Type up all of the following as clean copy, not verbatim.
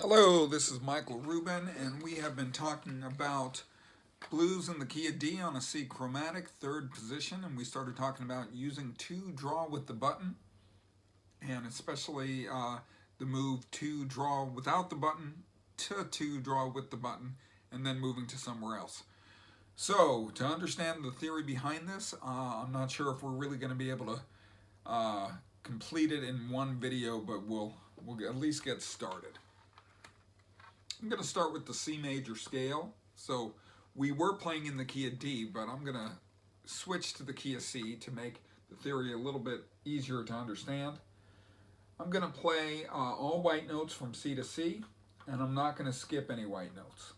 Hello, this is Michael Rubin, and we have been talking about blues in the key of D on a C chromatic, third position, and we started talking about using to draw with the button, and especially the move to draw without the button to draw with the button, and then moving to somewhere else. So, to understand the theory behind this, I'm not sure if we're really going to be able to complete it in one video, but we'll at least get started. I'm going to start with the C major scale. So we were playing in the key of D, but I'm going to switch to the key of C to make the theory a little bit easier to understand. I'm going to play all white notes from C to C, and I'm not going to skip any white notes.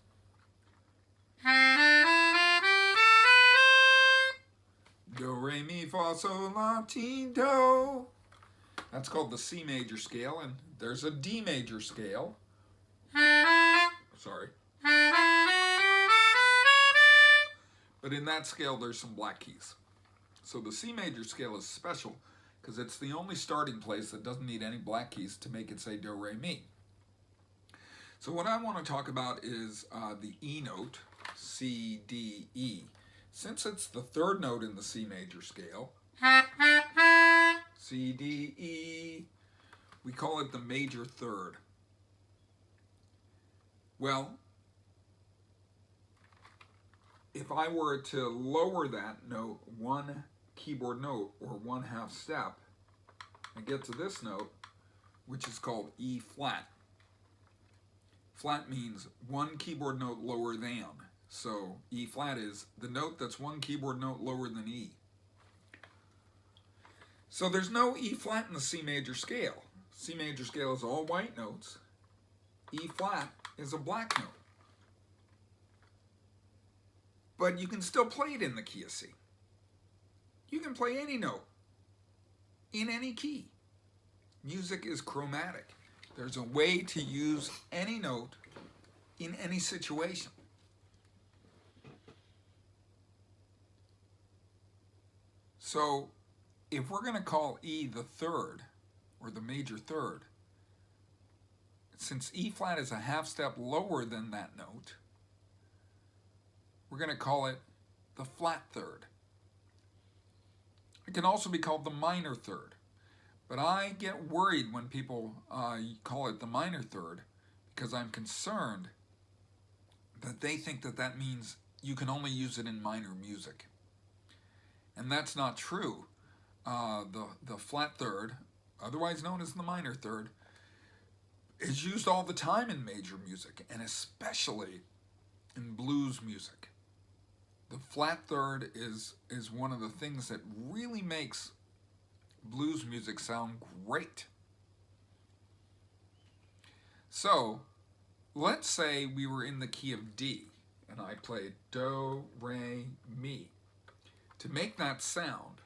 Do, re, mi, fa, sol, la, ti, do. That's called the C major scale, and there's a D major scale. Sorry. But in that scale, there's some black keys. So the C major scale is special because it's the only starting place that doesn't need any black keys to make it say do, re, mi. So what I want to talk about is the E note, C, D, E. Since it's the third note in the C major scale, C, D, E, we call it the major third. Well, if I were to lower that note one keyboard note or one half step and get to this note, which is called E flat. Flat means one keyboard note lower than. So E flat is the note that's one keyboard note lower than E. So there's no E flat in the C major scale. C major scale is all white notes. E flat is a black note. But you can still play it in the key of C. You can play any note in any key. Music is chromatic. There's a way to use any note in any situation. So if we're going to call E the third, or the major third, since E flat is a half step lower than that note, we're going to call it the flat third. It can also be called the minor third, but I get worried when people call it the minor third because I'm concerned that they think that that means you can only use it in minor music. And that's not true. The flat third, otherwise known as the minor third, is used all the time in major music, and especially in blues music. The flat third is one of the things that really makes blues music sound great. So let's say we were in the key of D, and I played do, re, mi. To make that sound,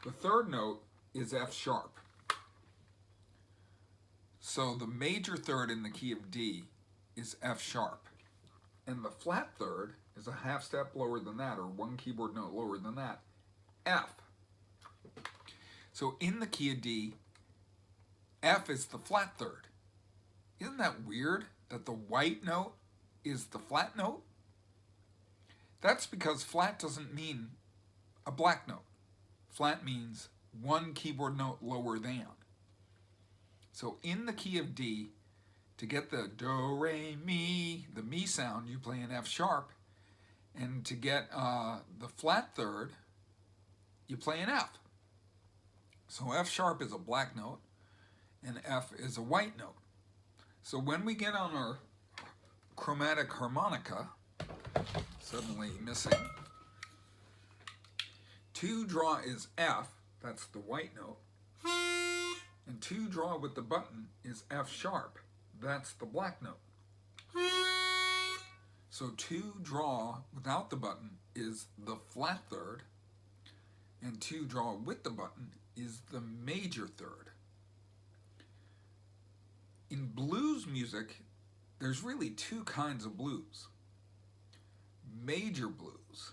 the third note is F sharp. So the major third in the key of D is F sharp. And the flat third is a half step lower than that, or one keyboard note lower than that, F. So in the key of D, F is the flat third. Isn't that weird that the white note is the flat note? That's because flat doesn't mean a black note. Flat means one keyboard note lower than. So in the key of D, to get the do, re, mi, the mi sound, you play an F sharp. And to get the flat third, you play an F. So F sharp is a black note, and F is a white note. So when we get on our chromatic harmonica, suddenly missing, to draw is F, that's the white note, and to draw with the button is F sharp, that's the black note. So to draw without the button is the flat third, and to draw with the button is the major third. In blues music, there's really two kinds of blues. Major blues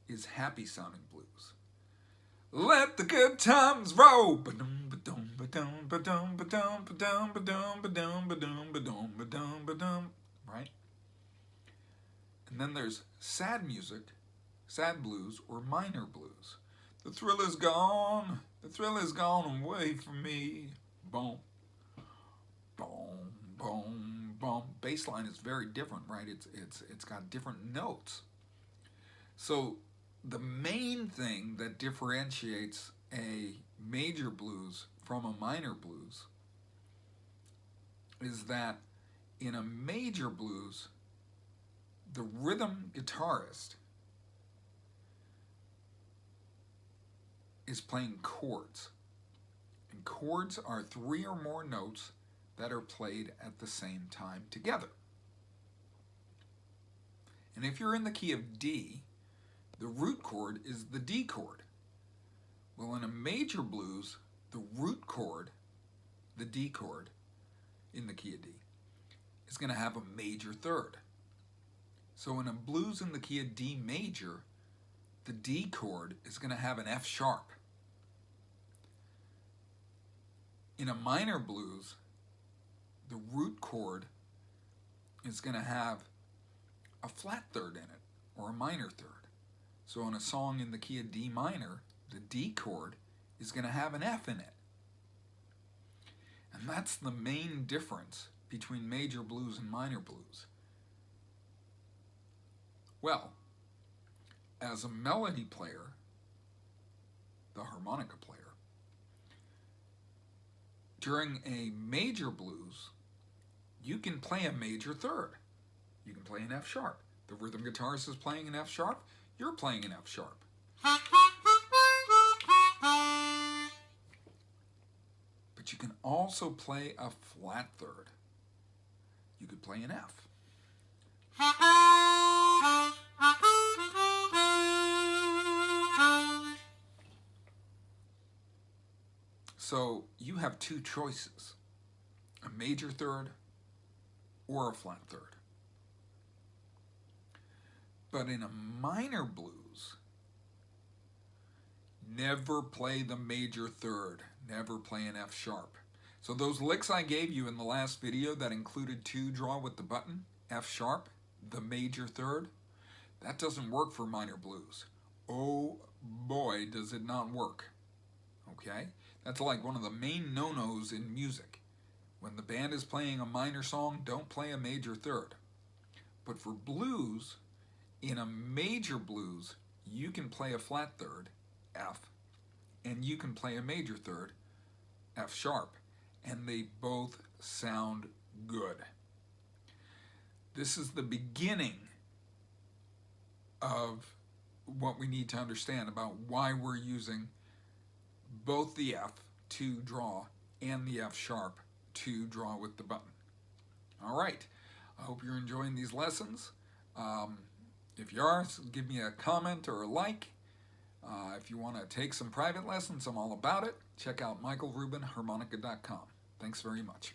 is happy sounding blues. Let the good times roll. Ba-dum, ba-dum, right? And then there's sad music, sad blues, or minor blues. The thrill is gone away from me. Boom, boom, boom, boom. Bass line is very different, right? It's got different notes. So the main thing that differentiates a major blues from a minor blues is that in a major blues, the rhythm guitarist is playing chords. And chords are 3 or more notes that are played at the same time together. And if you're in the key of D, the root chord is the D chord. Well, in a major blues, the root chord, the D chord, in the key of D, is going to have a major third. So in a blues in the key of D major, the D chord is going to have an F sharp. In a minor blues, the root chord is going to have a flat third in it, or a minor third. So in a song in the key of D minor, the D chord is going to have an F in it. And that's the main difference between major blues and minor blues. Well, as a melody player, the harmonica player, during a major blues, you can play a major third. You can play an F sharp. The rhythm guitarist is playing an F sharp, you're playing an F sharp. But you can also play a flat third. You could play an F. So you have 2 choices, a major third or a flat third. But in a minor blues, never play the major third, never play an F sharp. So those licks I gave you in the last video that included 2 draw with the button, F sharp, the major third, that doesn't work for minor blues. Oh boy, does it not work. Okay? That's like one of the main no-nos in music. When the band is playing a minor song, don't play a major third. But for blues, in a major blues, you can play a flat third, F, and you can play a major third, F sharp, and they both sound good. This is the beginning of what we need to understand about why we're using both the F to draw and the F sharp to draw with the button. All right, I hope you're enjoying these lessons. If you are, give me a comment or a like. If you want to take some private lessons, I'm all about it. Check out michaelrubinharmonica.com. Thanks very much.